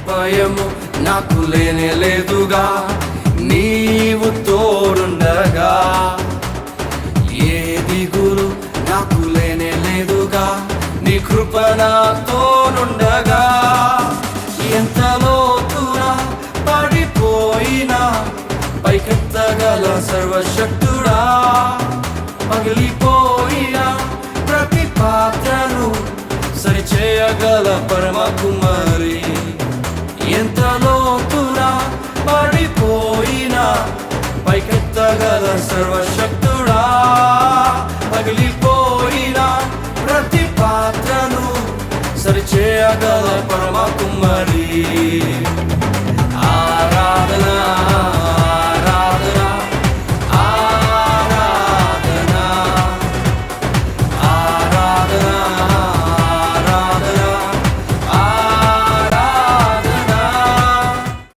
భయము నాకు లేనే లేదుగా, నీవు తోడుండగా. ఏ దిగులు నాకు లేనే లేదుగా, నీ కృప నాతోనుండగా. ఎంత లోతునా పడిపోయినా పైకెత్తగల సర్వశక్తుడా, పగిలిపోయిన ప్రతి పాత్రను సరిచేయగల పరమ కుమారి. ఎంత లోతునా పడిపోయిన పైకెత్తగల సర్వశక్తుడా, పగిలిపోయిన ప్రతి పాత్రను సరిచేయగల పరమ కుమారి.